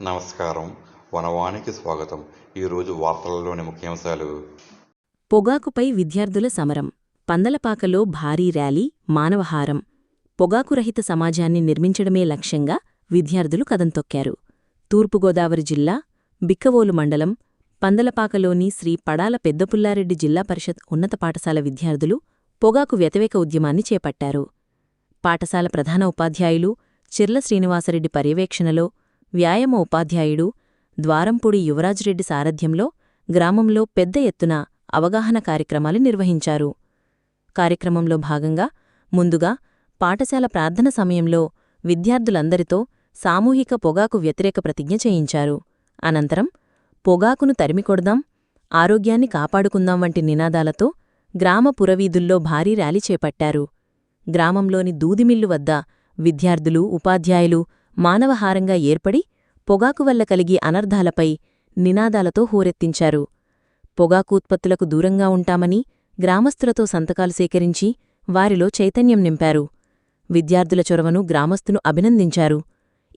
నమస్కారం. వనవానికి స్వాగతం. ఈరోజు వార్తలలోని ముఖ్యాంశాలు. పొగాకుపై విద్యార్థుల సమరం, పందలపాకలో భారీ ర్యాలీ, మానవహారం. పొగాకురహిత సమాజాన్ని నిర్మించడమే లక్ష్యంగా విద్యార్థులు కదంతొక్కారు. తూర్పుగోదావరి జిల్లా బిక్కవోలు మండలం పందలపాకలోని శ్రీ పడాల పెద్దపుల్లారెడ్డి జిల్లా పరిషత్ ఉన్నత పాఠశాల విద్యార్థులు పొగాకు వ్యతిరేక ఉద్యమాన్ని చేపట్టారు. పాఠశాల ప్రధాన ఉపాధ్యాయులు చిర్ల శ్రీనివాసరెడ్డి పర్యవేక్షణలో వ్యాయామ ఉపాధ్యాయుడు ద్వారంపూడి యువరాజురెడ్డి సారథ్యంలో గ్రామంలో పెద్ద ఎత్తున అవగాహన కార్యక్రమాలు నిర్వహించారు. కార్యక్రమంలో భాగంగా ముందుగా పాఠశాల ప్రార్థన సమయంలో విద్యార్థులందరితో సామూహిక పొగాకు వ్యతిరేక ప్రతిజ్ఞ చేయించారు. అనంతరం పొగాకును తరిమికొడదాం, ఆరోగ్యాన్ని కాపాడుకుందాం వంటి నినాదాలతో గ్రామ పురవీధుల్లో భారీ ర్యాలీ చేపట్టారు. గ్రామంలోని దూదిమిల్లు వద్ద విద్యార్థులు, ఉపాధ్యాయులు మానవహారంగా ఏర్పడి పొగాకు వల్ల కలిగి అనర్ధాలపై నినాదాలతో హోరెత్తించారు. పొగాకు ఉత్పత్తులకు దూరంగా ఉంటామని గ్రామస్తులతో సంతకాలు సేకరించి వారిలో చైతన్యం నింపారు. విద్యార్థుల చొరవను గ్రామస్తును అభినందించారు.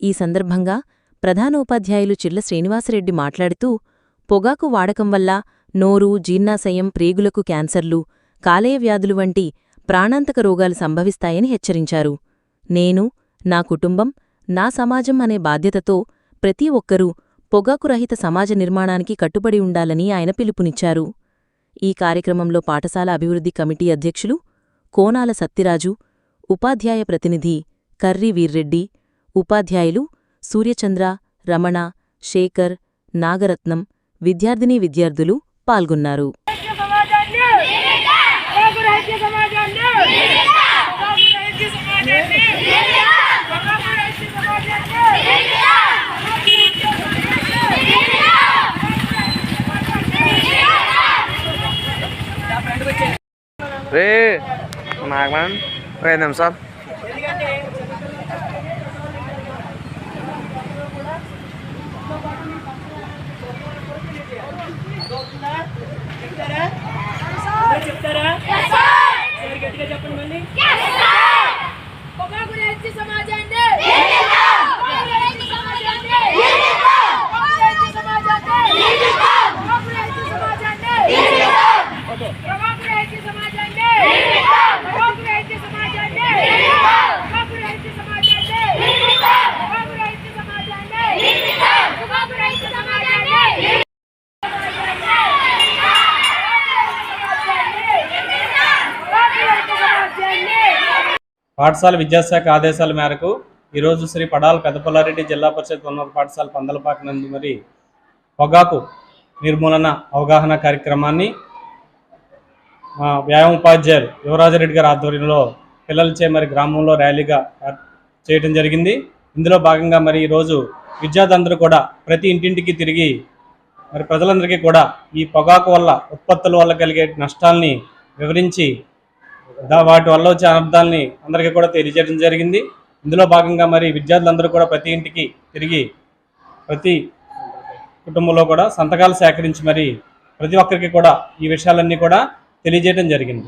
ఈ సందర్భంగా ప్రధానోపాధ్యాయులు చిర్ల శ్రీనివాసరెడ్డి మాట్లాడుతూ పొగాకు వాడకం వల్ల నోరు, జీర్ణాశయం, ప్రేగులకు క్యాన్సర్లు, కాలేయ వ్యాధులు వంటి ప్రాణాంతక రోగాలు సంభవిస్తాయని హెచ్చరించారు. నేను, నా కుటుంబం, నా సమాజం అనే బాధ్యతతో ప్రతి ఒక్కరూ పొగాకురహిత సమాజ నిర్మాణానికి కట్టుబడి ఉండాలని ఆయన పిలుపునిచ్చారు. ఈ కార్యక్రమంలో పాఠశాల అభివృద్ధి కమిటీ అధ్యక్షులు కోనాల సత్తిరాజు, ఉపాధ్యాయ ప్రతినిధి కర్రి వీర్రెడ్డి, ఉపాధ్యాయులు సూర్యచంద్ర, రమణ, శేఖర్, నాగరత్నం, విద్యార్థినీ విద్యార్థులు పాల్గొన్నారు. రే నాగమన్ 5 నిమిషాలు. చెప్తారా? గట్టిగా చెప్పండి మళ్ళీ. పొగాకు రహిత సమాజాన్ని పాఠశాల విద్యాశాఖ ఆదేశాల మేరకు ఈరోజు శ్రీ పడాల పెద్దపుల్లారెడ్డి జిల్లా పరిషత్ ఉన్నత పాఠశాల పందలపాక నందు మరి పొగాకు నిర్మూలన అవగాహన కార్యక్రమాన్ని వ్యాయామ ఉపాధ్యాయులు యువరాజరెడ్డి గారి ఆధ్వర్యంలో పిల్లలచే మరి గ్రామంలో ర్యాలీగా చేయడం జరిగింది. ఇందులో భాగంగా మరి ఈరోజు విద్యార్థులందరూ కూడా ప్రతి ఇంటింటికి తిరిగి మరి ప్రజలందరికీ కూడా ఈ పొగాకు వల్ల ఉత్పత్తుల వల్ల కలిగే నష్టాల్ని వివరించి వాటి వల్ల వచ్చే అనర్థాలని అందరికీ కూడా తెలియజేయడం జరిగింది. ఇందులో భాగంగా మరి విద్యార్థులందరూ కూడా ప్రతి ఇంటికి తిరిగి ప్రతి కుటుంబంలో కూడా సంతకాలు సేకరించి మరి ప్రతి ఒక్కరికి కూడా ఈ విషయాలన్నీ కూడా తెలియజేయడం జరిగింది.